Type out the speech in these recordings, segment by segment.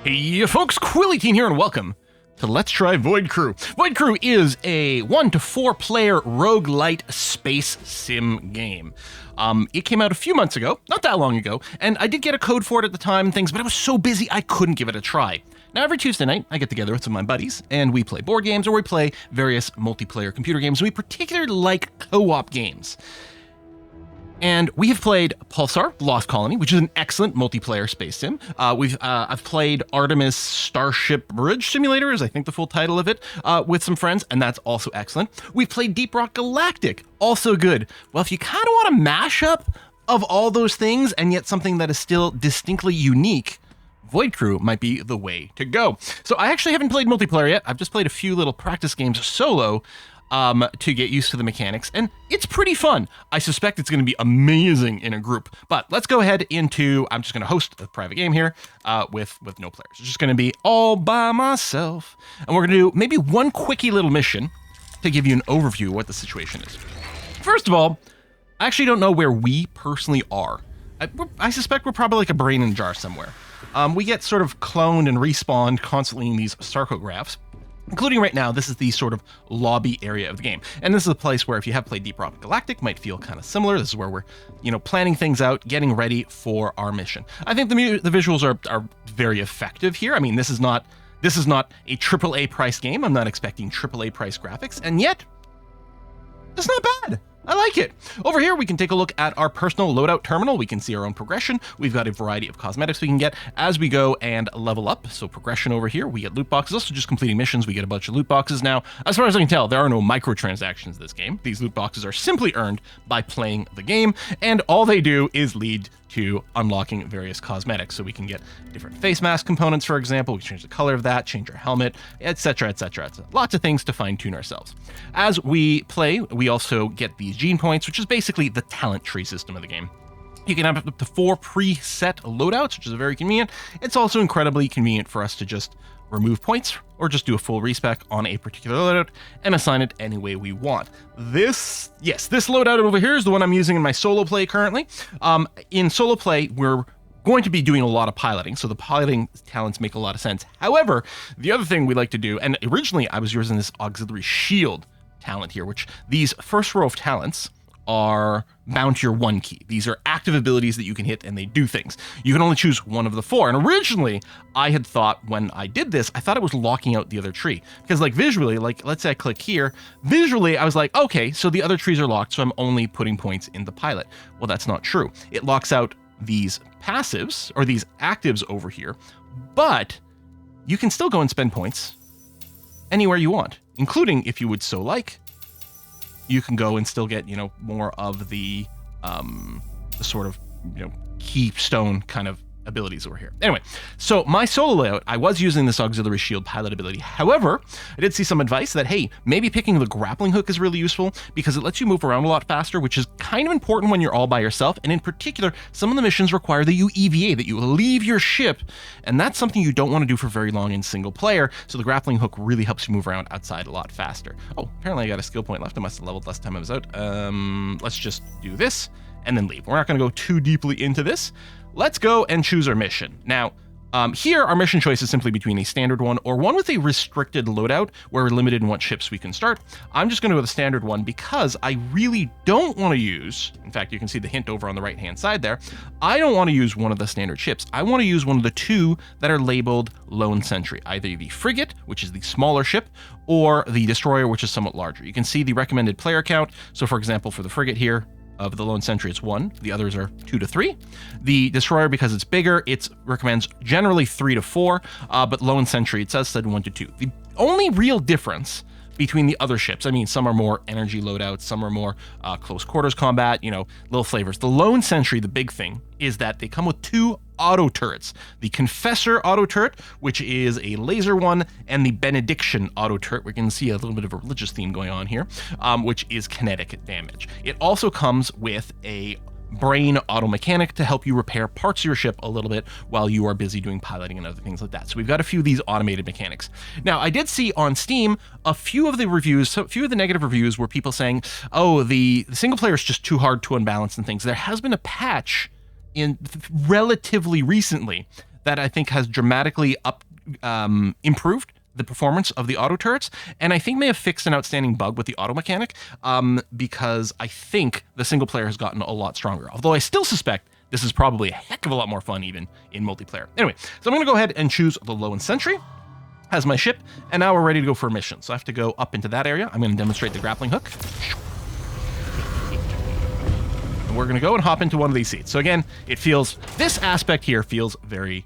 Hey folks, Quilly here and welcome to Let's Try Void Crew. Void Crew is a 1 to 4 player roguelite space sim game. It came out a few months ago, not that long ago, and I did get a code for it at the time and things, but I was so busy I couldn't give it a try. Now every Tuesday night, I get together with some of my buddies and we play board games or we play various multiplayer computer games. We particularly like co-op games. And we have played Pulsar, Lost Colony, which is an excellent multiplayer space sim. I've played Artemis Starship Bridge Simulator, is I think the full title of it, with some friends, and that's also excellent. We've played Deep Rock Galactic, also good. Well, if you kind of want a mashup of all those things and yet something that is still distinctly unique, Void Crew might be the way to go. So I actually haven't played multiplayer yet. I've just played a few little practice games solo, to get used to the mechanics, and it's pretty fun. I suspect it's going to be amazing in a group, but let's go ahead into, I'm just going to host a private game here with no players. It's just going to be all by myself, and we're going to do maybe one quickie little mission to give you an overview of what the situation is. First of all, I actually don't know where we personally are. I suspect we're probably like a brain in a jar somewhere. We get sort of cloned and respawned constantly in these sarcographs. Including right now, this is the sort of lobby area of the game. And this is a place where if you have played Deep Rock Galactic, might feel kind of similar. This is where we're, planning things out, getting ready for our mission. I think the visuals are very effective here. I mean, this is not a AAA price game. I'm not expecting AAA price graphics, and yet it's not bad. I like it. Over here, we can take a look at our personal loadout terminal. We can see our own progression. We've got a variety of cosmetics we can get as we go and level up. So progression over here, we get loot boxes. Also just completing missions, we get a bunch of loot boxes now. As far as I can tell, there are no microtransactions in this game. These loot boxes are simply earned by playing the game, and all they do is lead to unlocking various cosmetics. So we can get different face mask components, for example. We can change the color of that, change our helmet, etc., etc. Lots of things to fine tune ourselves. As we play, we also get these gene points, which is basically the talent tree system of the game. You can have up to 4 preset loadouts, which is very convenient. It's also incredibly convenient for us to just remove points or just do a full respec on a particular loadout and assign it any way we want. This loadout over here is the one I'm using in my solo play currently. In solo play, we're going to be doing a lot of piloting, so the piloting talents make a lot of sense. However, the other thing we like to do, and originally I was using this auxiliary shield talent here, which these first row of talents are bound to your 1 key. These are active abilities that you can hit and they do things. You can only choose one of the 4. And originally I had thought when I did this, I thought it was locking out the other tree. Because visually, let's say I click here, visually I was like, okay, so the other trees are locked, so I'm only putting points in the pilot. Well, that's not true. It locks out these passives or these actives over here, but you can still go and spend points anywhere you want, including if you would so like, you can go and still get, more of the sort of, keystone kind of abilities over here. Anyway, so my solo layout, I was using this auxiliary shield pilot ability. However, I did see some advice that, hey, maybe picking the grappling hook is really useful because it lets you move around a lot faster, which is kind of important when you're all by yourself. And in particular, some of the missions require that you EVA, that you leave your ship. And that's something you don't want to do for very long in single player. So the grappling hook really helps you move around outside a lot faster. Oh, apparently I got a skill point left. I must have leveled last time I was out. Let's just do this and then leave. We're not going to go too deeply into this. Let's go and choose our mission. Now, here our mission choice is simply between a standard one or one with a restricted loadout where we're limited in what ships we can start. I'm just going to go with the standard one because I really don't want to use, in fact, you can see the hint over on the right-hand side there. I don't want to use one of the standard ships. I want to use one of the 2 that are labeled Lone Sentry, either the frigate, which is the smaller ship, or the destroyer, which is somewhat larger. You can see the recommended player count. So for example, for the frigate here, of the Lone Sentry, it's 1. The others are 2 to 3. The Destroyer, because it's bigger, it recommends generally 3 to 4, but Lone Sentry, it said 1 to 2. The only real difference between the other ships, I mean, some are more energy loadouts, some are more close quarters combat, little flavors. The Lone Sentry, the big thing, is that they come with 2 auto turrets. The Confessor auto turret, which is a laser one, and the Benediction auto turret. We can see a little bit of a religious theme going on here, which is kinetic damage. It also comes with a brain auto mechanic to help you repair parts of your ship a little bit while you are busy doing piloting and other things like that. So we've got a few of these automated mechanics. Now, I did see on Steam a few of the reviews, a few of the negative reviews were people saying, oh, the single player is just too hard to unbalance and things. There has been a patch in relatively recently that I think has dramatically improved the performance of the auto turrets, and I think may have fixed an outstanding bug with the auto mechanic, because I think the single player has gotten a lot stronger. Although I still suspect this is probably a heck of a lot more fun even in multiplayer. Anyway, so I'm going to go ahead and choose the Low End Sentry as my ship, and now we're ready to go for a mission. So I have to go up into that area. I'm going to demonstrate the grappling hook. And we're going to go and hop into one of these seats. So again, this aspect here feels very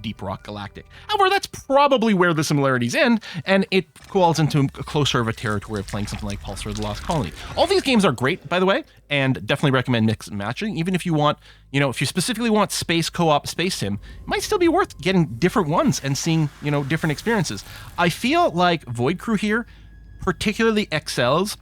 Deep Rock Galactic. However, that's probably where the similarities end, and it falls into a closer of a territory of playing something like Pulsar: The Lost Colony. All these games are great, by the way, and definitely recommend mix and matching. Even if you want, if you specifically want space co-op, space sim, it might still be worth getting different ones and seeing, different experiences. I feel like Void Crew here particularly excels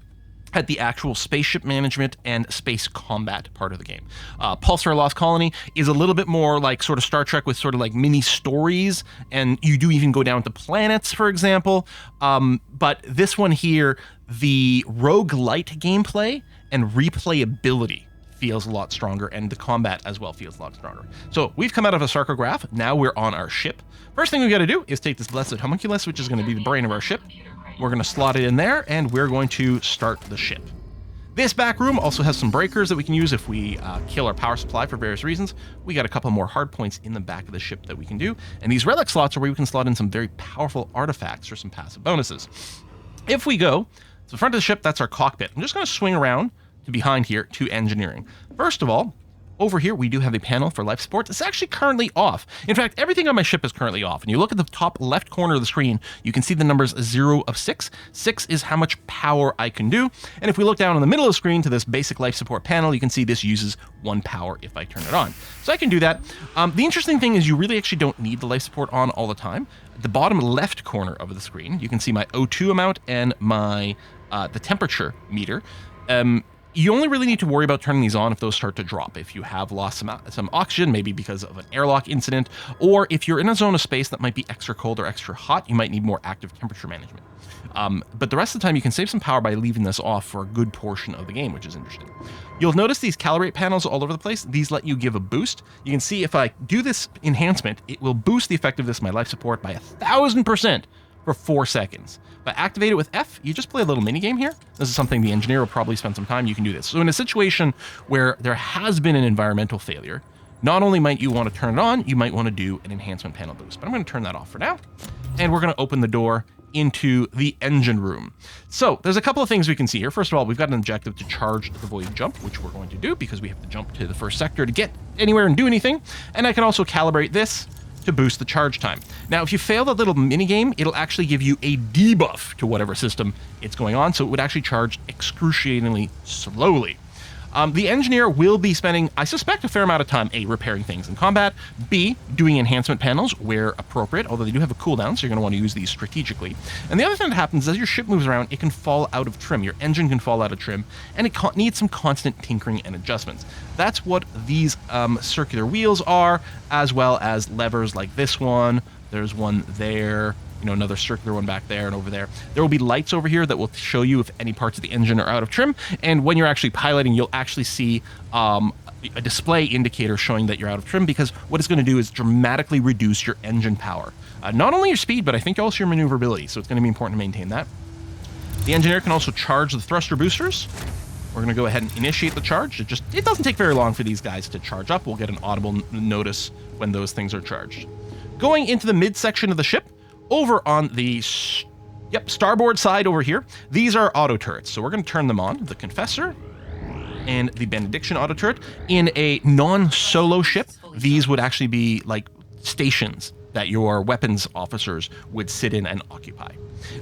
at the actual spaceship management and space combat part of the game. Pulsar: Lost Colony is a little bit more like sort of Star Trek with sort of like mini stories, and you do even go down to planets, for example. But this one here, the roguelite gameplay and replayability feels a lot stronger, and the combat as well feels a lot stronger. So we've come out of a sarcograph. Now we're on our ship. First thing we got to do is take this blessed homunculus, which is going to be the brain of our ship. We're going to slot it in there, and we're going to start the ship. This back room also has some breakers that we can use if we kill our power supply for various reasons. We got a couple more hard points in the back of the ship that we can do, and these relic slots are where we can slot in some very powerful artifacts or some passive bonuses. If we go to the front of the ship, that's our cockpit. I'm just going to swing around to behind here to engineering. First of all, over here, we do have a panel for life support. It's actually currently off. In fact, everything on my ship is currently off. And you look at the top left corner of the screen, you can see the numbers 0 of 6. 6 is how much power I can do. And if we look down in the middle of the screen to this basic life support panel, you can see this uses 1 power if I turn it on. So I can do that. The interesting thing is you really actually don't need the life support on all the time. At the bottom left corner of the screen, you can see my O2 amount and my the temperature meter. You only really need to worry about turning these on if those start to drop. If you have lost some oxygen, maybe because of an airlock incident, or if you're in a zone of space that might be extra cold or extra hot, you might need more active temperature management. But the rest of the time, you can save some power by leaving this off for a good portion of the game, which is interesting. You'll notice these calibrate panels all over the place. These let you give a boost. You can see if I do this enhancement, it will boost the effectiveness of my life support by 1,000% for 4 seconds. If I activate it with F, you just play a little mini game here. This is something the engineer will probably spend some time. You can do this. So in a situation where there has been an environmental failure, not only might you want to turn it on, you might want to do an enhancement panel boost. But I'm going to turn that off for now. And we're going to open the door into the engine room. So there's a couple of things we can see here. First of all, we've got an objective to charge the void jump, which we're going to do because we have to jump to the first sector to get anywhere and do anything. And I can also calibrate this to boost the charge time. Now, if you fail that little mini game, it'll actually give you a debuff to whatever system it's going on, so it would actually charge excruciatingly slowly. The engineer will be spending, I suspect, a fair amount of time, A, repairing things in combat, B, doing enhancement panels where appropriate, although they do have a cooldown, so you're going to want to use these strategically. And the other thing that happens is as your ship moves around, it can fall out of trim. Your engine can fall out of trim, and it needs some constant tinkering and adjustments. That's what these circular wheels are, as well as levers like this one. There's one there. Another circular one back there and over there. There will be lights over here that will show you if any parts of the engine are out of trim. And when you're actually piloting, you'll actually see a display indicator showing that you're out of trim, because what it's going to do is dramatically reduce your engine power. Not only your speed, but I think also your maneuverability. So it's going to be important to maintain that. The engineer can also charge the thruster boosters. We're going to go ahead and initiate the charge. It doesn't take very long for these guys to charge up. We'll get an audible notice when those things are charged. Going into the midsection of the ship, over on the starboard side over here, these are auto turrets. So we're going to turn them on. The Confessor and the Benediction auto turret. In a non-solo ship, these would actually be like stations that your weapons officers would sit in and occupy.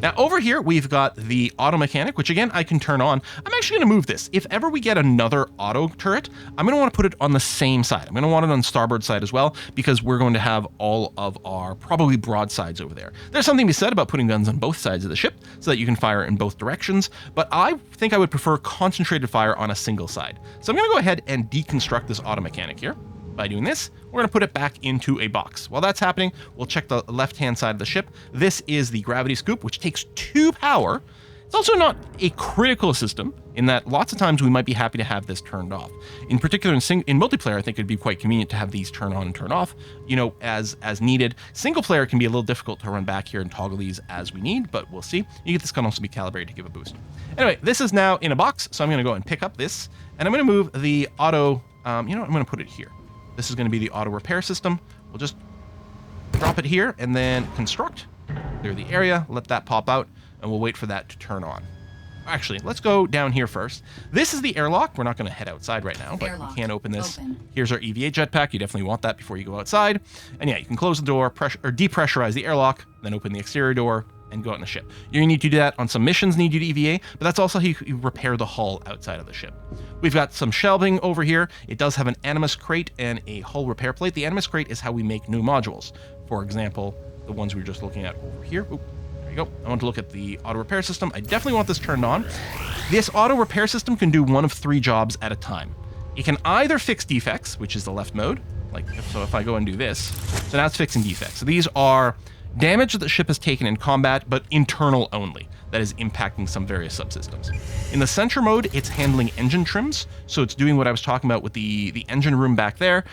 Now over here, we've got the auto mechanic, which again, I can turn on. I'm actually going to move this. If ever we get another auto turret, I'm going to want to put it on the same side. I'm going to want it on starboard side as well, because we're going to have all of our probably broadsides over there. There's something to be said about putting guns on both sides of the ship so that you can fire in both directions, but I think I would prefer concentrated fire on a single side. So I'm going to go ahead and deconstruct this auto mechanic here. By doing this, we're going to put it back into a box. While that's happening, we'll check the left-hand side of the ship. This is the gravity scoop, which takes 2 power. It's also not a critical system. in that lots of times we might be happy to have this turned off. In particular, in multiplayer, I think it'd be quite convenient to have these turn on and turn off, as needed. Single player can be a little difficult to run back here and toggle these as we need, but we'll see. This can also be calibrated to give a boost. Anyway, this is now in a box, so I'm going to go and pick up this, and I'm going to move the auto, I'm going to put it here. This is going to be the auto repair system. We'll just drop it here and then construct, clear the area, let that pop out, and we'll wait for that to turn on. Actually, let's go down here first. This is the airlock. We're not going to head outside right now, but we can open this. Here's our EVA jetpack. You definitely want that before you go outside. And yeah, you can close the door, depressurize the airlock, then open the exterior door and go out in the ship. You need to do that on some missions, need you to EVA, but that's also how you repair the hull outside of the ship. We've got some shelving over here. It does have an Animus crate and a hull repair plate. The Animus crate is how we make new modules. For example, the ones we were just looking at over here. Oop. Go. I want to look at the auto repair system. I definitely want this turned on. This auto repair system can do one of 3 jobs at a time. It can either fix defects, which is the left mode. So if I go and do this, so now it's fixing defects. So these are damage that the ship has taken in combat, but internal only. That is impacting some various subsystems. In the center mode, it's handling engine trims. So it's doing what I was talking about with the engine room back there,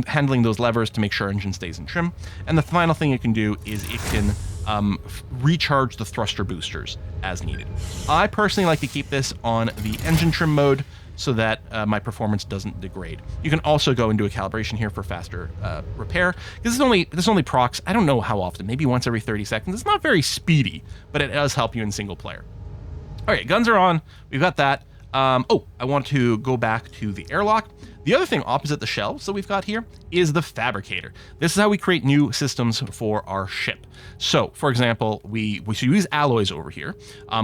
handling those levers to make sure our engine stays in trim. And the final thing it can do is it can recharge the thruster boosters as needed. I personally like to keep this on the engine trim mode so that my performance doesn't degrade. You can also go and do a calibration here for faster repair. This only procs, I don't know how often, maybe once every 30 seconds. It's not very speedy, but it does help you in single player. All right, guns are on. We've got that. I want to go back to the airlock. The other thing opposite the shelves that we've got here is the fabricator. This is how we create new systems for our ship. So, for example, we should use alloys over here.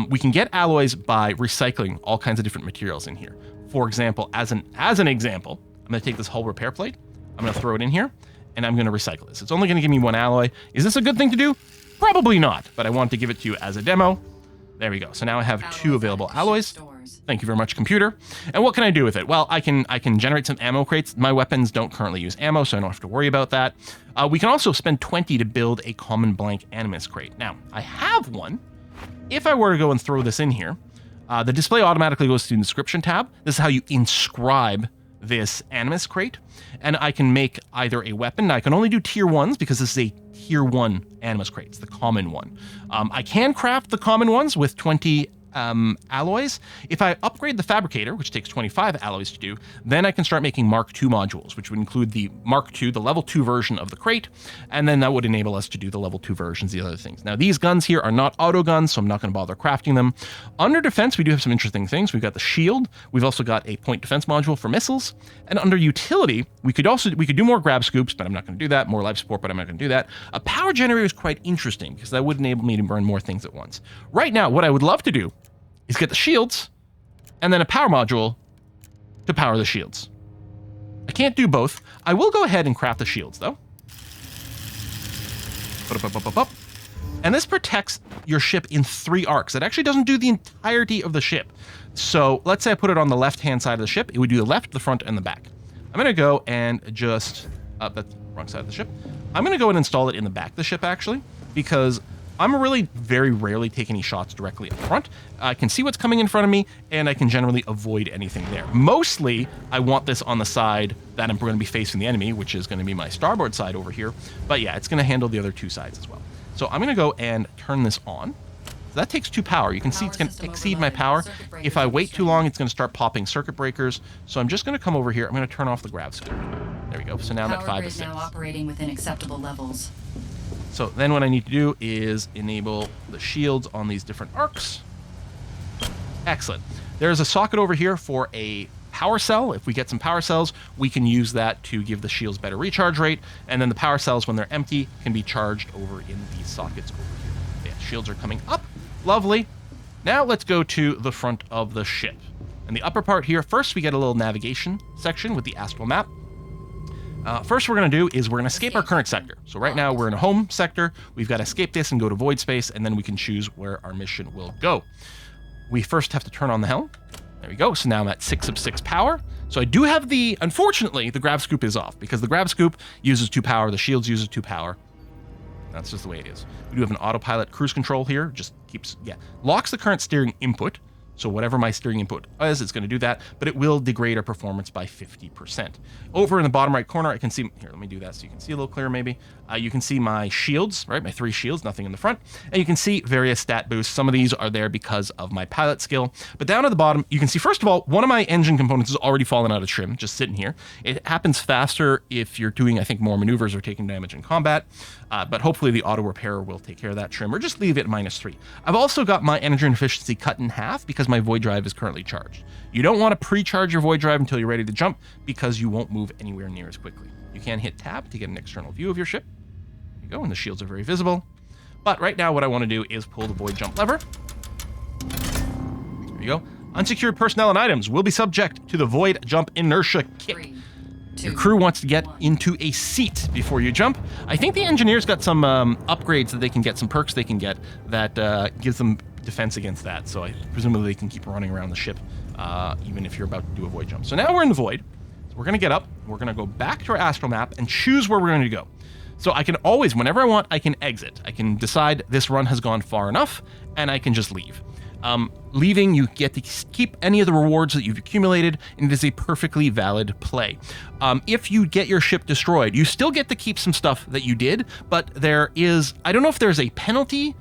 We can get alloys by recycling all kinds of different materials in here. For example, as an example, I'm going to take this hull repair plate. I'm going to throw it in here, and I'm going to recycle this. It's only going to give me 1 alloy. Is this a good thing to do? Probably not, but I wanted to give it to you as a demo. There we go. So now I have 2 available alloys. Thank you very much, computer. And what can I do with it? Well, I can generate some ammo crates. My weapons don't currently use ammo, so I don't have to worry about that. We can also spend 20 to build a common blank Animus crate. Now, I have one. If I were to go and throw this in here, the display automatically goes to the description tab. This is how you inscribe this Animus crate. And I can make either a weapon. Now, I can only do tier 1s because this is a tier 1 Animus crate. It's the common one. I can craft the common ones with 20 alloys. If I upgrade the fabricator, which takes 25 alloys to do, then I can start making Mark II modules, which would include the Mark II, the level 2 version of the crate, and then that would enable us to do the level 2 versions, the other things. Now, these guns here are not auto guns, so I'm not going to bother crafting them. Under defense, we do have some interesting things. We've got the shield. We've also got a point defense module for missiles. And under utility, we could do more grab scoops, but I'm not going to do that. More life support, but I'm not going to do that. A power generator is quite interesting because that would enable me to burn more things at once. Right now, what I would love to do is get the shields and then a power module to power the shields. I can't do both. I will go ahead and craft the shields though. And this protects your ship in 3 arcs. It actually doesn't do the entirety of the ship. So let's say I put it on the left-hand side of the ship. It would do the left, the front, and the back. I'm going to go and just, that's the wrong side of the ship. I'm going to go and install it in the back of the ship actually, because I'm really very rarely take any shots directly up front. I can see what's coming in front of me, and I can generally avoid anything there. Mostly, I want this on the side that I'm going to be facing the enemy, which is going to be my starboard side over here. But yeah, it's going to handle the other 2 sides as well. So I'm going to go and turn this on. So that takes 2 power. You can see it's going to exceed my power. If I wait too long, it's going to start popping circuit breakers. So I'm just going to come over here. I'm going to turn off the grav scoop. There we go. So now I'm at 5 to 6. Now operating within acceptable levels. So then what I need to do is enable the shields on these different arcs. Excellent. There's a socket over here for a power cell. If we get some power cells, we can use that to give the shields better recharge rate. And then the power cells, when they're empty, can be charged over in these sockets over here. Yeah, shields are coming up. Lovely. Now let's go to the front of the ship. And the upper part here, first we get a little navigation section with the astral map. First we're going to do is we're going to escape our current sector. So right now we're in a home sector. We've got to escape this and go to void space, and then we can choose where our mission will go. We first have to turn on the helm. There we go. So now I'm at 6 of 6 power. So I do have unfortunately, the grav scoop is off because the grav scoop uses 2 power. The shields uses 2 power. That's just the way it is. We do have an autopilot cruise control here. Just locks the current steering input. So whatever my steering input is, it's going to do that, but it will degrade our performance by 50%. Over in the bottom right corner, I can see, here, let me do that so you can see a little clearer maybe. You can see my shields, right? My 3 shields, nothing in the front. And you can see various stat boosts. Some of these are there because of my pilot skill. But down at the bottom, you can see, first of all, one of my engine components has already fallen out of trim, just sitting here. It happens faster if you're doing, I think, more maneuvers or taking damage in combat. But hopefully the auto repairer will take care of that trim, or just leave it at -3. I've also got my energy and efficiency cut in half because my void drive is currently charged. You don't want to pre-charge your void drive until you're ready to jump because you won't move anywhere near as quickly. You can hit tab to get an external view of your ship. There you go, and the shields are very visible. But right now what I want to do is pull the void jump lever. There you go. Unsecured personnel and items will be subject to the void jump inertia kick. 3, 2, Your crew wants to get 1. into a seat before you jump. I think the engineers got some upgrades that they can get, some perks they can get that gives them defense against that. So presumably they can keep running around the ship even if you're about to do a void jump. So now we're in the void. So we're going to get up. We're going to go back to our astral map and choose where we're going to go. So I can always, whenever I want, I can exit. I can decide this run has gone far enough, and I can just leave. Leaving, you get to keep any of the rewards that you've accumulated, and it is a perfectly valid play. If you get your ship destroyed, you still get to keep some stuff that you did, but there is, I don't know if there's a penalty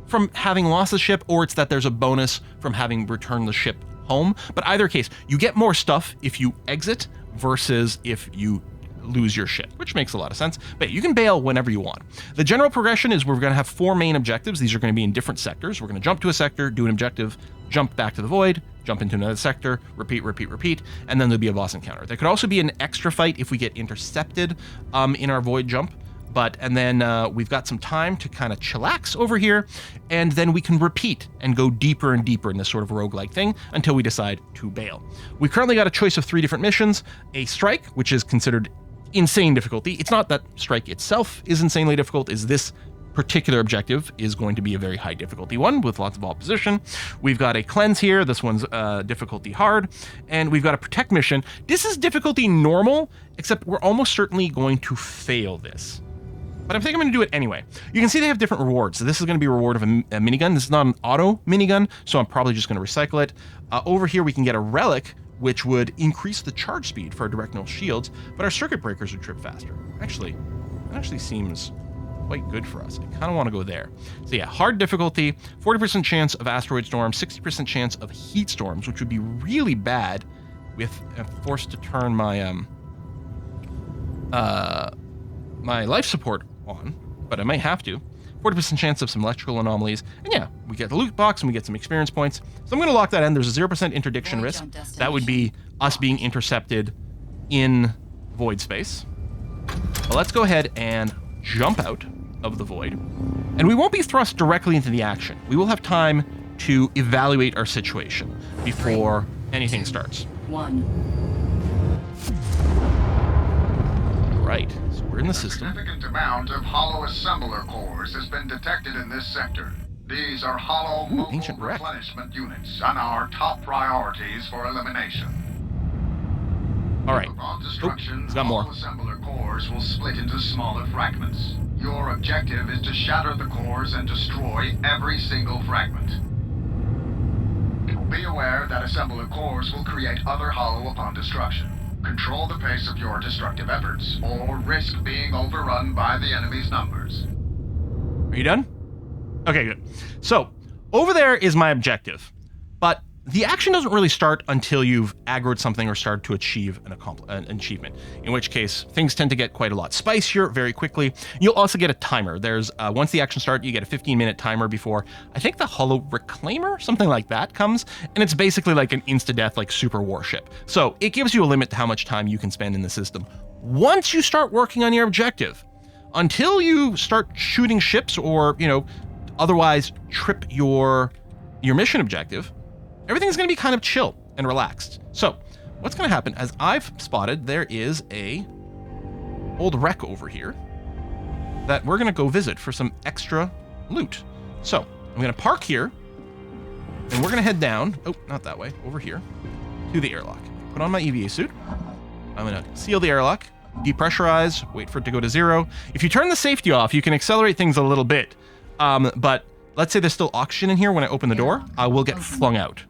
from having lost the ship, or it's that there's a bonus from having returned the ship home. But either case, you get more stuff if you exit versus if you lose your ship, which makes a lot of sense. But you can bail whenever you want. The general progression is we're going to have 4 main objectives. These are going to be in different sectors. We're going to jump to a sector, do an objective, jump back to the void, jump into another sector, repeat, and then there'll be a boss encounter. There could also be an extra fight if we get intercepted in our void jump. And then we've got some time to kind of chillax over here, and then we can repeat and go deeper and deeper in this sort of roguelike thing until we decide to bail. We currently got a choice of 3 different missions. A strike, which is considered insane difficulty. It's not that strike itself is insanely difficult, is this particular objective is going to be a very high difficulty one with lots of opposition. We've got a cleanse here. This one's difficulty hard. And we've got a protect mission. This is difficulty normal, except we're almost certainly going to fail this. But I think I'm going to do it anyway. You can see they have different rewards. So this is going to be a reward of a minigun. This is not an auto minigun, so I'm probably just going to recycle it. Over here, we can get a relic, which would increase the charge speed for our directional shields, but our circuit breakers would trip faster. Actually, that actually seems quite good for us. I kind of want to go there. So yeah, hard difficulty, 40% chance of asteroid storms, 60% chance of heat storms, which would be really bad with forced to turn my my life support on, but I might have to. 40% chance of some electrical anomalies. And yeah, we get the loot box and we get some experience points. So I'm going to lock that in. There's a 0% interdiction risk. That would be us being intercepted in void space. But let's go ahead and jump out of the void. And we won't be thrust directly into the action. We will have time to evaluate our situation before anything starts. 1. Right. So we're in the system. A significant amount of hollow assembler cores has been detected in this sector. These are hollow mobile ancient wreck. replenishment units and our top priorities for elimination. All right. Upon destruction, he's got more. hollow assembler cores will split into smaller fragments. Your objective is to shatter the cores and destroy every single fragment. Be aware that assembler cores will create other hollow upon destruction. Control the pace of your destructive efforts, or risk being overrun by the enemy's numbers. Are you done? Okay, good. So, over there is my objective. But the action doesn't really start until you've aggroed something or started to achieve an achievement, in which case things tend to get quite a lot spicier very quickly. You'll also get a timer. There's once the action starts, you get a 15-minute timer before, I think the Hollow Reclaimer, something like that, comes, and it's basically like an insta-death, like super warship. So it gives you a limit to how much time you can spend in the system. Once you start working on your objective, until you start shooting ships or, otherwise trip your mission objective, everything's going to be kind of chill and relaxed. So what's going to happen, as I've spotted, there is a old wreck over here that we're going to go visit for some extra loot. So I'm going to park here, and we're going to head down, oh, not that way, over here, to the airlock. Put on my EVA suit. I'm going to seal the airlock, depressurize, wait for it to go to 0. If you turn the safety off, you can accelerate things a little bit. But let's say there's still oxygen in here when I open the door, I will get flung out.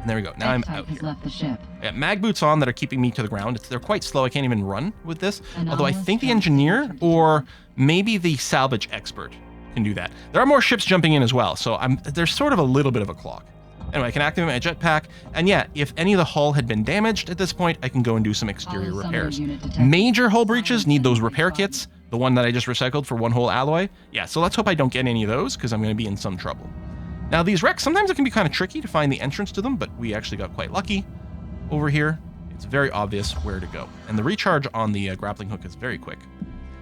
And there we go. Now I'm out has here. left the ship. I got mag boots on that are keeping me to the ground. They're quite slow. I can't even run with this. Although I Anomalous think the traffic engineer entered. or maybe the salvage expert can do that. There are more ships jumping in as well, so there's sort of a little bit of a clock. Anyway, I can activate my jetpack, and yeah, if any of the hull had been damaged at this point, I can go and do some exterior Hollow repairs. summary unit detected. Major hull breaches need those repair Spotted. kits, the one that I just recycled for 1 whole alloy. Yeah, so let's hope I don't get any of those, because I'm going to be in some trouble. Now, these wrecks, sometimes it can be kind of tricky to find the entrance to them, but we actually got quite lucky over here. It's very obvious where to go. And the recharge on the grappling hook is very quick.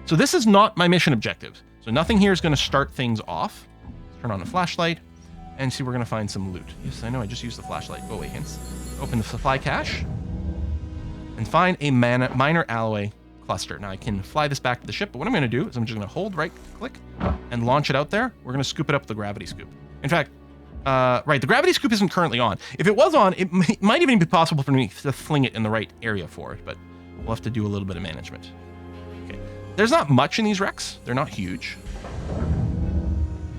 So this is not my mission objective. So nothing here is going to start things off. Let's turn on a flashlight and see if we're going to find some loot. Yes, I know, I just used the flashlight. Oh, wait, hints. Open the supply cache and find a minor alloy cluster. Now, I can fly this back to the ship, but what I'm going to do is I'm just going to hold right-click and launch it out there. We're going to scoop it up with the gravity scoop. In fact, right, the gravity scoop isn't currently on. If it was on, it might even be possible for me to fling it in the right area for it, but we'll have to do a little bit of management. Okay. There's not much in these wrecks. They're not huge.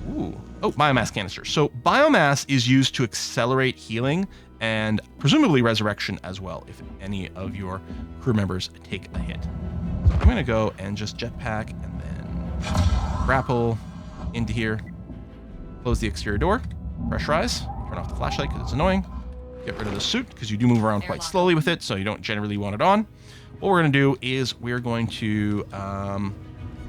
Ooh. Oh, biomass canister. So biomass is used to accelerate healing and presumably resurrection as well if any of your crew members take a hit. So I'm going to go and just jetpack and then grapple into here. Close the exterior door. Pressurize. Turn off the flashlight because it's annoying. Get rid of the suit because you do move around quite slowly with it, so you don't generally want it on. What we're going to do is we're going to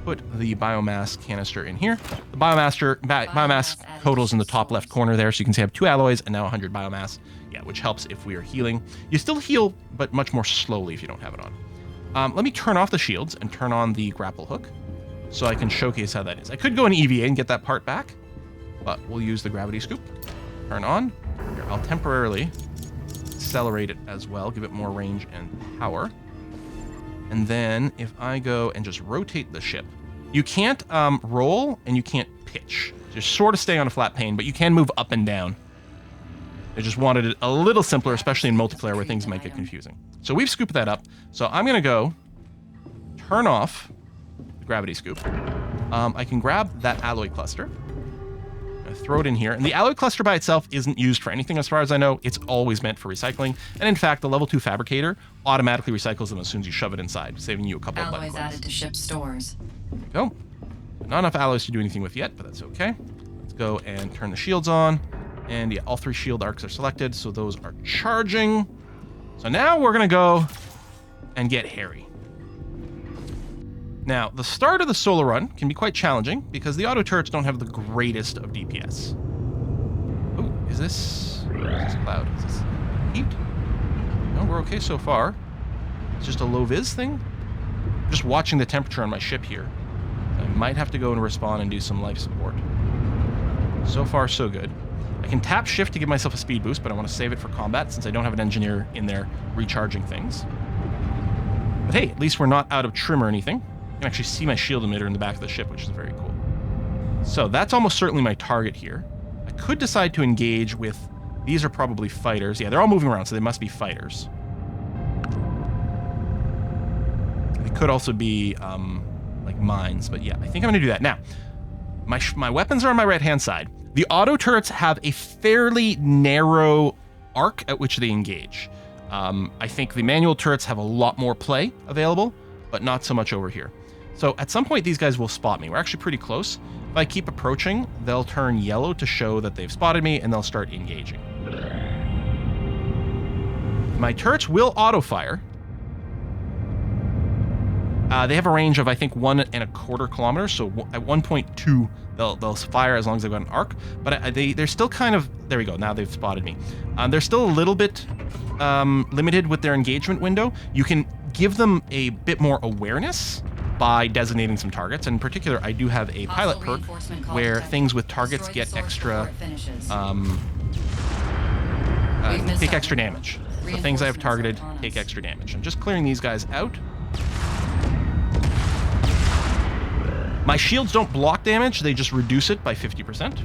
put the biomass canister in here. The biomass total's in the top left corner there, so you can see I have 2 alloys and now 100 biomass. Yeah, which helps if we are healing. You still heal, but much more slowly if you don't have it on. Let me turn off the shields and turn on the grapple hook so I can showcase how that is. I could go in EVA and get that part back, but we'll use the gravity scoop. Turn on. Here, I'll temporarily accelerate it as well, give it more range and power. And then if I go and just rotate the ship, you can't roll and you can't pitch. Just sort of stay on a flat plane, but you can move up and down. I just wanted it a little simpler, especially in multiplayer where things might get confusing. So we've scooped that up. So I'm going to go turn off the gravity scoop. I can grab that alloy cluster. Throw it in here. And the alloy cluster by itself isn't used for anything as far as I know. It's always meant for recycling. And in fact, the level 2 fabricator automatically recycles them as soon as you shove it inside, saving you a couple of button Alloys clicks. added to ship stores. There we go. Not enough alloys to do anything with yet, but that's okay. Let's go and turn the shields on. And yeah, all 3 shield arcs are selected, so those are charging. So now we're going to go and get hairy. Now, the start of the solo run can be quite challenging because the auto turrets don't have the greatest of DPS. Oh, is this cloud? Is this heat? No, we're okay so far. It's just a low vis thing. I'm just watching the temperature on my ship here. I might have to go and respawn and do some life support. So far, so good. I can tap shift to give myself a speed boost, but I want to save it for combat since I don't have an engineer in there recharging things. But hey, at least we're not out of trim or anything. I can actually see my shield emitter in the back of the ship, which is very cool. So that's almost certainly my target here. I could decide to engage with... These are probably fighters. Yeah, they're all moving around, so they must be fighters. They could also be like mines, but yeah, I think I'm going to do that. Now, my weapons are on my right-hand side. The auto turrets have a fairly narrow arc at which they engage. I think the manual turrets have a lot more play available, but not so much over here. So at some point, these guys will spot me. We're actually pretty close. If I keep approaching, they'll turn yellow to show that they've spotted me, and they'll start engaging. My turrets will auto-fire. They have a range of, I think, 1.25 kilometers, so at 1.2, they'll fire as long as they've got an arc, but they're still kind of... There we go, now they've spotted me. They're still a little bit limited with their engagement window. You can give them a bit more awareness by designating some targets. And in particular, I do have a pilot perk where things with targets get extra, take extra damage. The things I have targeted take extra damage. I'm just clearing these guys out. My shields don't block damage, they just reduce it by 50%.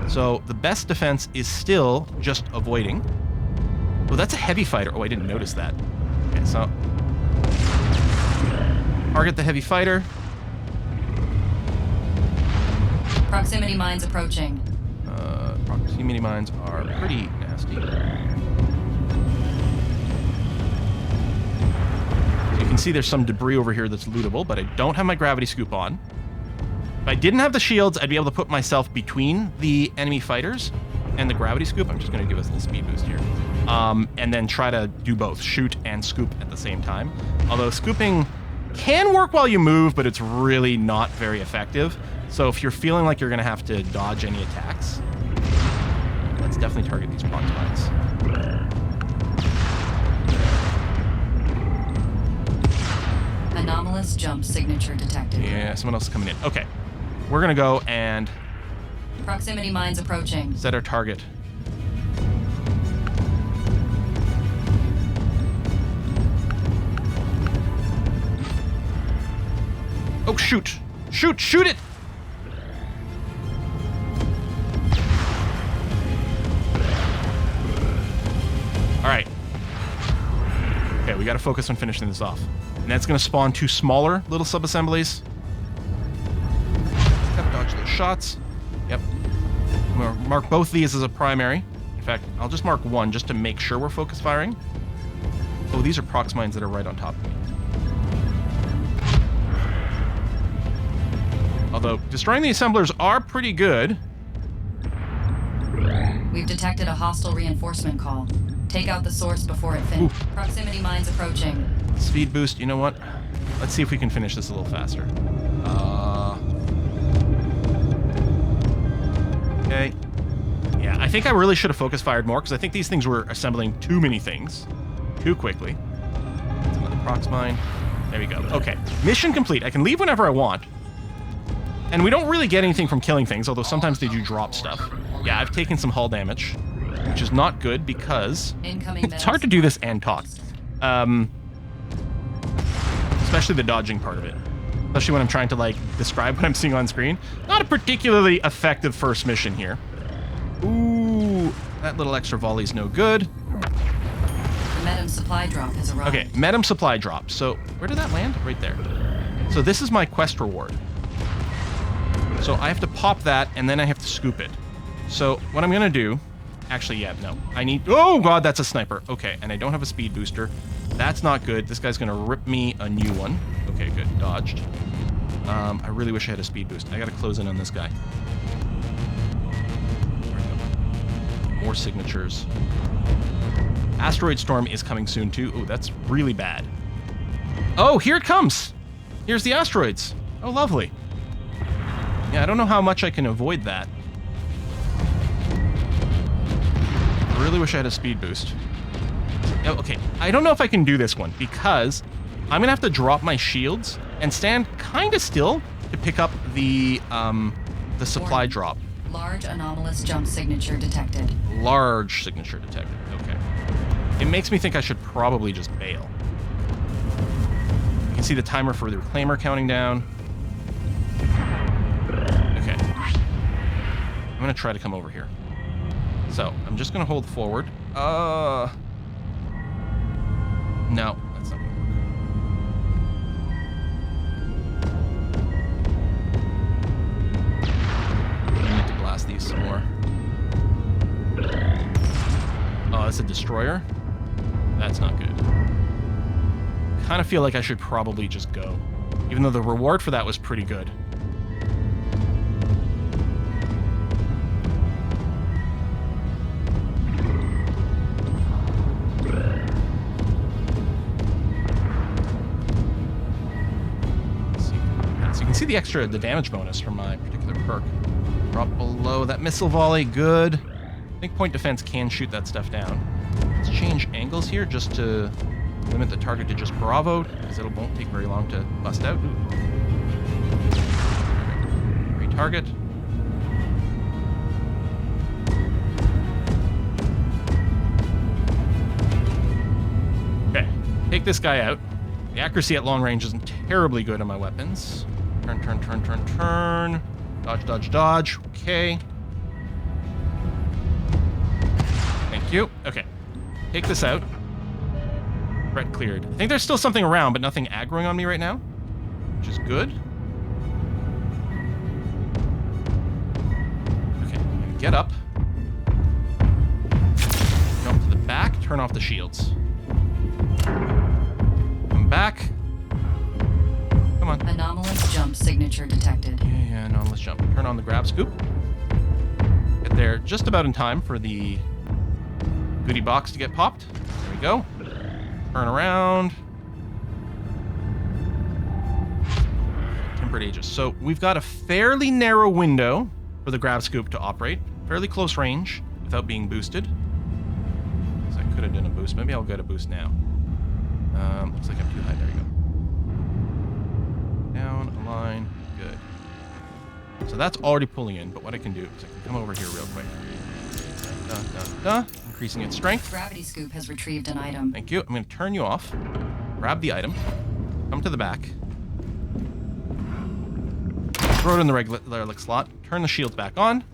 So the best defense is still just avoiding. Oh, that's a heavy fighter. Oh, I didn't notice that. Okay, so target the heavy fighter. Proximity mines approaching. Proximity mines are pretty nasty. So you can see there's some debris over here that's lootable, but I don't have my gravity scoop on. If I didn't have the shields, I'd be able to put myself between the enemy fighters and the gravity scoop. I'm just going to give us a little speed boost here. And then try to do both, shoot and scoop at the same time. Although scooping can work while you move, but it's really not very effective. So if you're feeling like you're going to have to dodge any attacks, let's definitely target these prox mines. Anomalous jump signature detected. Yeah, someone else is coming in. Okay. We're going to go and Proximity mines approaching. set our target. Oh, shoot. Shoot, shoot it! All right. Okay, we got to focus on finishing this off. And that's going to spawn 2 smaller little sub-assemblies. Got to dodge those shots. Yep. I'm going to mark both these as a primary. In fact, I'll just mark one just to make sure we're focus firing. Oh, these are prox mines that are right on top of me. Although, destroying the assemblers are pretty good. We've detected a hostile reinforcement call. Take out the source before it finishes. Proximity mines approaching. Speed boost, you know what? Let's see if we can finish this a little faster. Okay. Yeah, I think I really should have focus fired more, because I think these things were assembling too many things too quickly. That's another prox mine. There we go. Okay. Mission complete. I can leave whenever I want. And we don't really get anything from killing things, although sometimes they do drop stuff. Yeah, I've taken some hull damage, which is not good because it's hard to do this and talk. Especially the dodging part of it. Especially when I'm trying to, like, describe what I'm seeing on screen. Not a particularly effective first mission here. Ooh, that little extra volley is no good. The Metum supply drop has arrived. Okay, Metum supply drop. So, where did that land? Right there. So this is my quest reward. So I have to pop that, and then I have to scoop it. So what I'm going to do... Actually, yeah, no. I need... Oh, God, that's a sniper. Okay, and I don't have a speed booster. That's not good. This guy's going to rip me a new one. Okay, good. Dodged. I really wish I had a speed boost. I got to close in on this guy. There we go. More signatures. Asteroid storm is coming soon, too. Oh, that's really bad. Oh, here it comes. Here's the asteroids. Oh, lovely. Yeah, I don't know how much I can avoid that. I really wish I had a speed boost. Oh, okay, I don't know if I can do this one because I'm gonna have to drop my shields and stand kind of still to pick up the supply drop. Large anomalous jump signature detected. Large signature detected. Okay. It makes me think I should probably just bail. You can see the timer for the reclaimer counting down. Okay. I'm gonna try to come over here. So, I'm just gonna hold forward. No, that's not gonna work. I need to blast these some more. Oh, that's a destroyer? That's not good. Kind of feel like I should probably just go. Even though the reward for that was pretty good. See the damage bonus from my particular perk. Drop below that missile volley, good. I think point defense can shoot that stuff down. Let's change angles here just to limit the target to just Bravo, because it won't take very long to bust out. Retarget. Okay, take this guy out. The accuracy at long range isn't terribly good on my weapons. Turn, turn, turn, turn, turn. Dodge, dodge, dodge. Okay. Thank you. Okay. Take this out. Threat cleared. I think there's still something around, but nothing aggroing on me right now, which is good. Okay, I'm gonna get up. off the shields. Come back. Come on. Anomalous jump signature detected. Yeah, anomalous jump. Turn on the grab scoop. Get there just about in time for the goodie box to get popped. There we go. Turn around. Tempered Aegis. So we've got a fairly narrow window for the grab scoop to operate. Fairly close range without being boosted. So I could have done a boost. Maybe I'll get a boost now. Looks like I'm too high. There you go. Down, align. Good. So that's already pulling in, but what I can do is I can come over here real quick. Increasing its strength. Gravity scoop has retrieved an item. Thank you. I'm going to turn you off. Grab the item. Come to the back. Throw it in the regular relic slot. Turn the shields back on.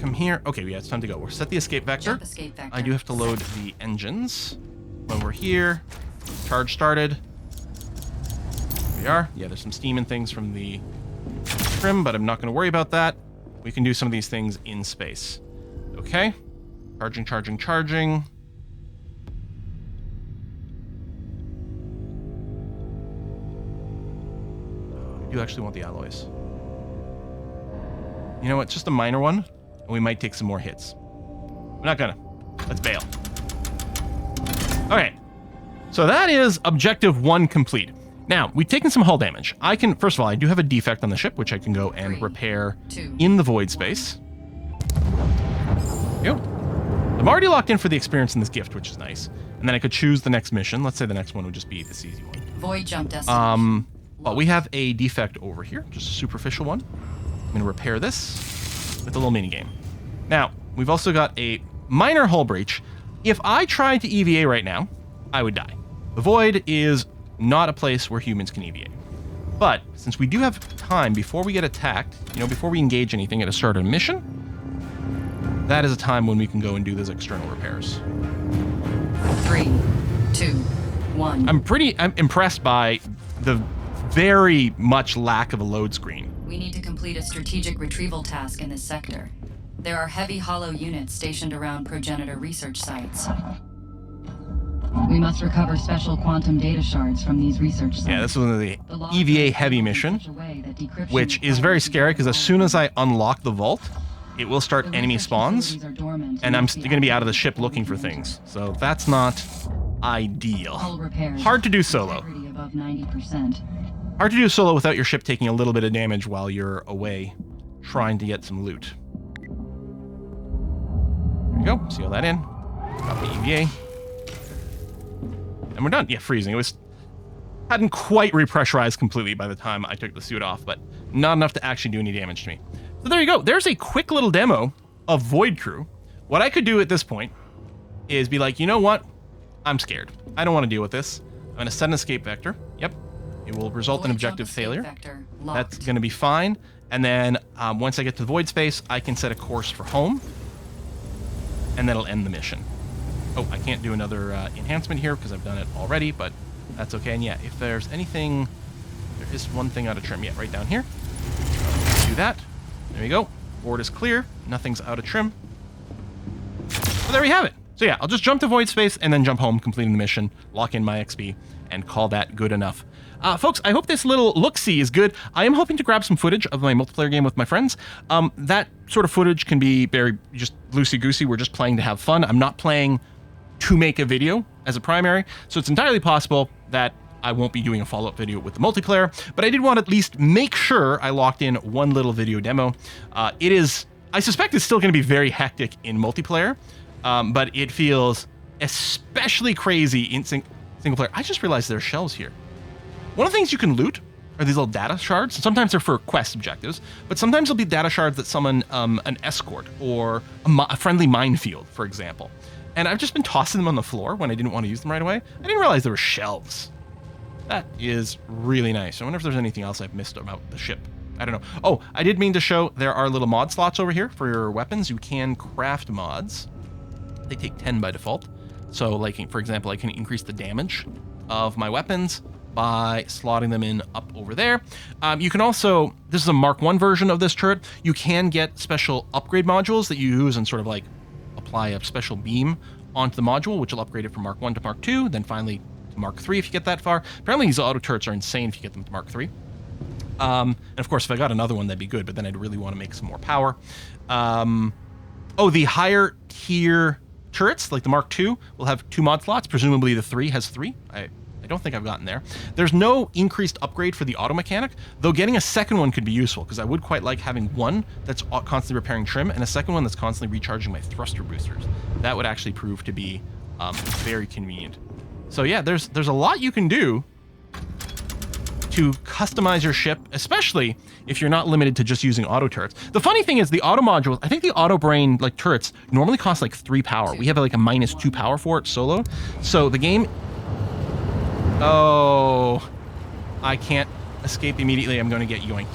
Come here. Okay, yeah, it's time to go. We'll set the escape vector. Jump escape vector. I do have to load the engines. When we're here, charge started. Here we are. Yeah, there's some steam and things from the trim, but I'm not going to worry about that. We can do some of these things in space. Okay. Charging, charging, charging. I do actually want the alloys. You know what? Just a minor one, and we might take some more hits. We're not gonna. Let's bail. Okay. So that is objective 1 complete. Now, we've taken some hull damage. I can, first of all, I do have a defect on the ship, which I can go and repair in the void space. There you go. I'm already locked in for the experience in this gift, which is nice. And then I could choose the next mission. Let's say the next one would just be this easy one. Void jump destination. Well, we have a defect over here, just a superficial one. I'm going to repair this with a little mini game. Now, we've also got a minor hull breach. If I tried to EVA right now, I would die. The void is not a place where humans can EVA. But since we do have time before we get attacked, you know, before we engage anything at a start of a mission, that is a time when we can go and do those external repairs. 3, 2, 1. I'm impressed by the very much lack of a load screen. We need to complete a strategic retrieval task in this sector. There are heavy hollow units stationed around progenitor research sites. We must recover special quantum data shards from these research sites. Yeah, this is one of the EVA heavy mission, which is very scary because as soon as I unlock the vault, it will start enemy spawns, and I'm going to be out of the ship looking for things. So that's not ideal. Hard to do solo. Hard to do solo without your ship taking a little bit of damage while you're away trying to get some loot. There we go. Seal that in. Got the EVA. And we're done. Yeah, freezing. It hadn't quite repressurized completely by the time I took the suit off, but not enough to actually do any damage to me. So there you go. There's a quick little demo of Void Crew. What I could do at this point is be like, you know what? I'm scared. I don't want to deal with this. I'm going to set an escape vector. Yep. It will result in objective failure. That's going to be fine. And then once I get to the void space, I can set a course for home. And that'll end the mission. Oh, I can't do another enhancement here because I've done it already, but that's okay. And yeah, if there's anything, there is one thing out of trim. Yeah, right down here. Do that. There you go. Board is clear. Nothing's out of trim. So there we have it. So yeah, I'll just jump to void space and then jump home, completing the mission, lock in my XP, and call that good enough. Folks, I hope this little look-see is good. I am hoping to grab some footage of my multiplayer game with my friends. That sort of footage can be very just loosey-goosey. We're just playing to have fun. I'm not playing to make a video as a primary, so it's entirely possible that I won't be doing a follow-up video with the multiplayer, but I did want to at least make sure I locked in one little video demo. I suspect it's still going to be very hectic in multiplayer, but it feels especially crazy in single player. I just realized there are shelves here. One of the things you can loot are these little data shards. Sometimes they're for quest objectives, but sometimes they'll be data shards that summon an escort or a friendly minefield, for example. And I've just been tossing them on the floor when I didn't want to use them right away. I didn't realize there were shelves. That is really nice. I wonder if there's anything else I've missed about the ship. I don't know. Oh, I did mean to show there are little mod slots over here for your weapons. You can craft mods. They take 10 by default. So, like, for example, I can increase the damage of my weapons by slotting them in up over there. You can also, this is a Mark 1 version of this turret, you can get special upgrade modules that you use and sort of like apply a special beam onto the module, which will upgrade it from Mark 1 to Mark 2, then finally to Mark 3 if you get that far. Apparently these auto turrets are insane if you get them to Mark 3. And of course, if I got another one, that'd be good, but then I'd really want to make some more power. The higher tier turrets, like the Mark 2, will have 2 mod slots. Presumably the 3 has 3. I don't think I've gotten there. There's no increased upgrade for the auto mechanic, though getting a second one could be useful, because I would quite like having one that's constantly repairing trim and a second one that's constantly recharging my thruster boosters. That would actually prove to be very convenient. So yeah, there's a lot you can do to customize your ship, especially if you're not limited to just using auto turrets. The funny thing is the auto modules, I think the auto brain like turrets normally cost like 3 power. We have like a -2 power for it solo. So the game, oh, I can't escape immediately. I'm going to get yoinked.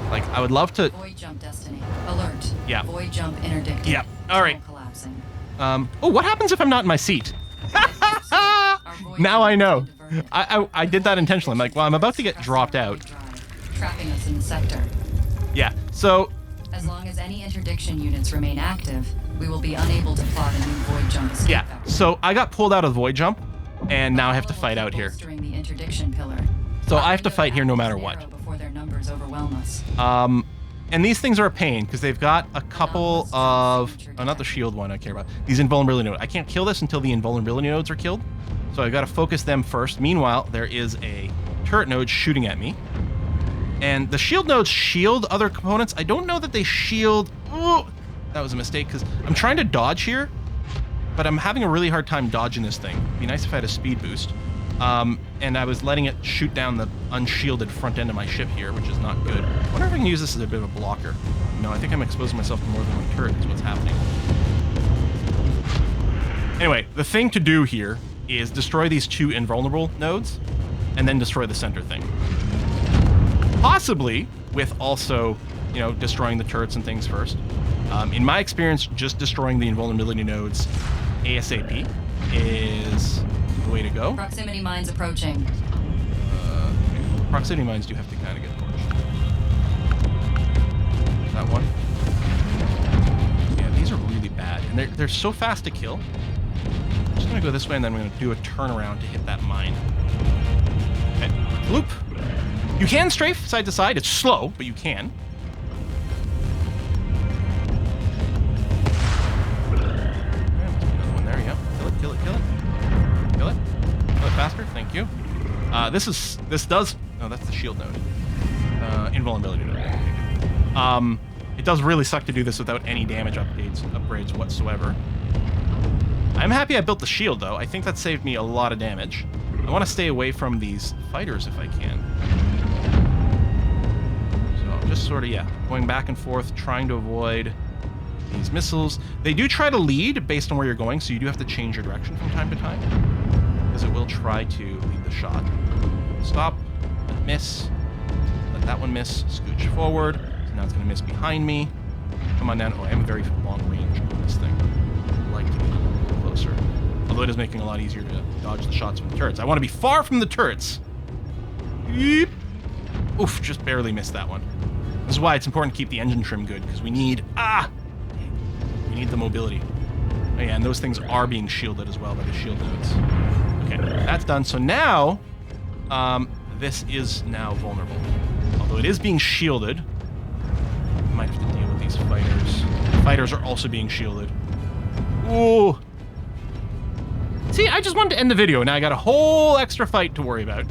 Like, I would love to. Void jump destiny. Alert. Yeah. Void jump interdicted. Yeah. All right. Collapsing. Oh, what happens if I'm not in my seat? Now I know. I did that intentionally. I'm like, well, I'm about to get dropped out. Trapping us in the sector. Yeah, so... As long as any interdiction units remain active, we will be unable to plot a new void jump escape Yeah, vector. so I got pulled out of the void jump, and now I have to fight out here. Bolstering the interdiction pillar. So I have to fight here no matter what. Before their numbers overwhelm us. And these things are a pain, because they've got a couple of... Oh, not the shield one I care about. These invulnerability nodes. I can't kill this until the invulnerability nodes are killed. So I've got to focus them first. Meanwhile, there is a turret node shooting at me. And the shield nodes shield other components. I don't know that they shield... Oh, that was a mistake, because I'm trying to dodge here, but I'm having a really hard time dodging this thing. It'd be nice if I had a speed boost. And I was letting it shoot down the unshielded front end of my ship here, which is not good. I wonder if I can use this as a bit of a blocker. No, I think I'm exposing myself to more than one turret is what's happening. Anyway, the thing to do here is destroy these 2 invulnerable nodes, and then destroy the center thing. Possibly with also, destroying the turrets and things first. In my experience, just destroying the invulnerability nodes ASAP is the way to go. Proximity mines approaching. Proximity mines do have to kind of get torched. That one. Yeah, these are really bad, and they're so fast to kill. I'm just gonna go this way, and then I'm gonna do a turnaround to hit that mine. Okay, loop. You can strafe side to side. It's slow, but you can. Another one there. Yeah. Kill it. Kill it. Kill it. Kill it. Kill it faster. Thank you. This does. No, that's the shield node. Invulnerability node. It does really suck to do this without any damage upgrades whatsoever. I'm happy I built the shield, though. I think that saved me a lot of damage. I want to stay away from these fighters if I can. So I'm just sort of, going back and forth, trying to avoid these missiles. They do try to lead based on where you're going, so you do have to change your direction from time to time, because it will try to lead the shot. Stop, miss, let that one miss, scooch forward. So now it's going to miss behind me. Come on down. Oh, I have a very long range on this thing. I'd like to be closer. Although it is making it a lot easier to dodge the shots from the turrets. I want to be far from the turrets. Yeep. Oof, just barely missed that one. This is why it's important to keep the engine trim good, because we need... We need the mobility. Oh yeah, and those things are being shielded as well by the shield nodes. Okay, that's done. So now, this is now vulnerable. Although it is being shielded. I might have to deal with these fighters. Fighters are also being shielded. Ooh. See, I just wanted to end the video. Now I got a whole extra fight to worry about.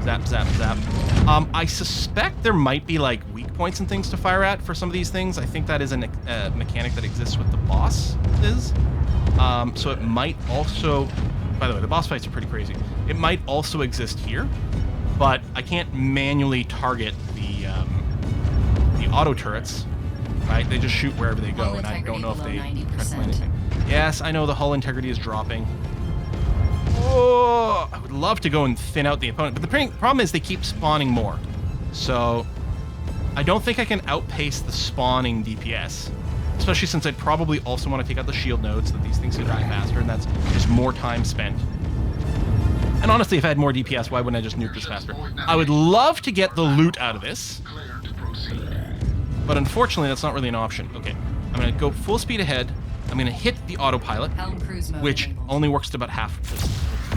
Zap, zap, zap. I suspect there might be like weak points and things to fire at for some of these things. I think that is a mechanic that exists with the bosses. So it might also... By the way, the boss fights are pretty crazy. It might also exist here, but I can't manually target the auto turrets. Right? They just shoot wherever they go, and I don't know if they try to find anything. Yes, I know the hull integrity is dropping. Oh, I would love to go and thin out the opponent, but the problem is they keep spawning more. So I don't think I can outpace the spawning DPS, especially since I'd probably also want to take out the shield nodes so that these things can die faster, and that's just more time spent. And honestly, if I had more DPS, why wouldn't I just nuke this faster? I would love to get the loot out of this, but unfortunately, that's not really an option. Okay, I'm going to go full speed ahead. I'm going to hit the autopilot, Helm cruise mode which enabled. only works to about half the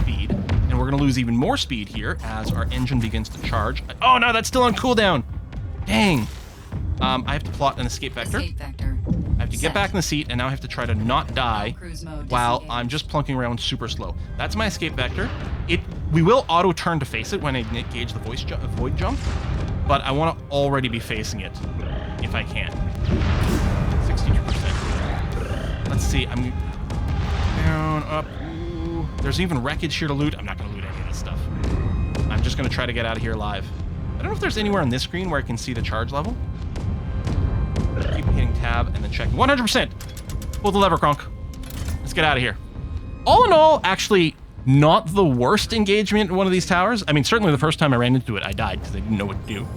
speed. And we're going to lose even more speed here as our engine begins to charge. Oh, no, that's still on cooldown. Dang. I have to plot an escape vector. Escape vector. I have to get back in the seat, and now I have to try to not die Cruise mode while disengaged. I'm just plunking around super slow. That's my escape vector. We will auto turn to face it when I engage the void jump, but I want to already be facing it if I can. 62%. Let's see. I'm down, up. Ooh. There's even wreckage here to loot. I'm not going to loot any of this stuff. I'm just going to try to get out of here alive. I don't know if there's anywhere on this screen where I can see the charge level. Keep hitting tab and then checking. 100%. Pull the lever, Kronk. Let's get out of here. All in all, actually, not the worst engagement in one of these towers. I mean, certainly the first time I ran into it, I died because I didn't know what to do.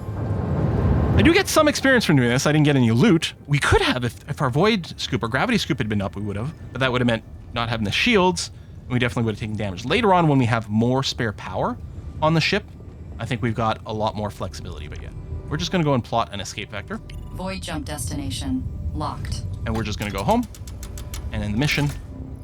I do get some experience from doing this. I didn't get any loot. We could have, if our void scoop or gravity scoop had been up, we would have. But that would have meant not having the shields, and we definitely would have taken damage. Later on, when we have more spare power on the ship, I think we've got a lot more flexibility. But yeah, we're just going to go and plot an escape vector. Void jump destination locked. And we're just going to go home and end the mission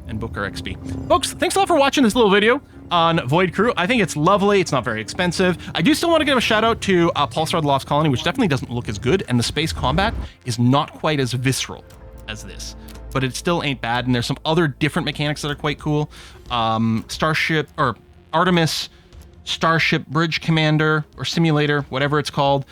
and book our XP. Folks, thanks a lot for watching this little video on Void Crew. I think it's lovely. It's not very expensive. I do still want to give a shout out to Pulsar the Lost Colony, which definitely doesn't look as good, and the space combat is not quite as visceral as this, but it still ain't bad, and there's some other different mechanics that are quite cool. Starship, or Artemis, Starship Bridge Commander or Simulator, whatever it's called,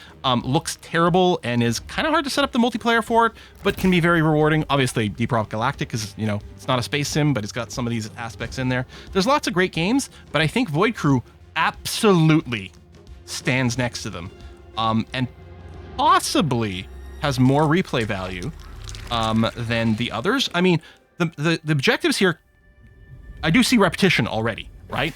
looks terrible and is kind of hard to set up the multiplayer for it, but can be very rewarding. Obviously, Deep Rock Galactic is, you know, it's not a space sim, but it's got some of these aspects in there. There's lots of great games, but I think Void Crew absolutely stands next to them, and possibly has more replay value than the others. I mean, the objectives here, I do see repetition already, right?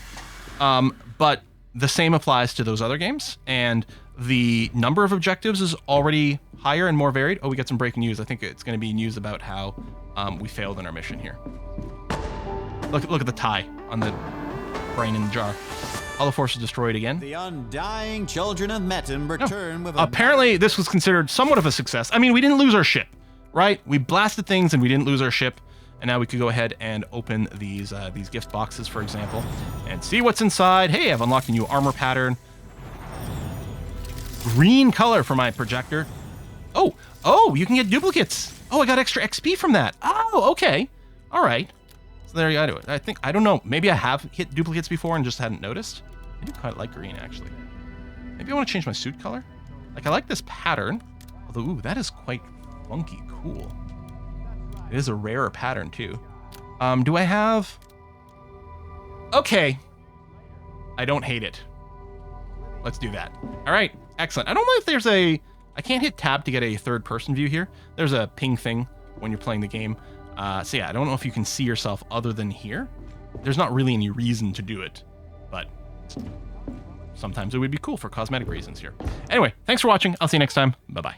But the same applies to those other games, and the number of objectives is already higher and more varied. Oh, we got some breaking news. I think it's going to be news about how we failed in our mission here. Look at the tie on the brain in the jar. All the forces destroyed again. The undying children of Metin return with a... Apparently, this was considered somewhat of a success. I mean, we didn't lose our ship, right? We blasted things and we didn't lose our ship. And now we could go ahead and open these gift boxes, for example, and see what's inside. Hey, I've unlocked a new armor pattern. Green color for my projector. Oh, you can get duplicates. Oh, I got extra XP from that. Oh, okay. All right. So there you go. I don't know. Maybe I have hit duplicates before and just hadn't noticed. I do quite like green, actually. Maybe I want to change my suit color. Like, I like this pattern. Although, ooh, that is quite funky cool. It is a rarer pattern, too. Do I have... Okay. I don't hate it. Let's do that. All right. Excellent. I don't know if there's a... I can't hit tab to get a third-person view here. There's a ping thing when you're playing the game. So yeah, I don't know if you can see yourself other than here. There's not really any reason to do it, but sometimes it would be cool for cosmetic reasons here. Anyway, thanks for watching. I'll see you next time. Bye-bye.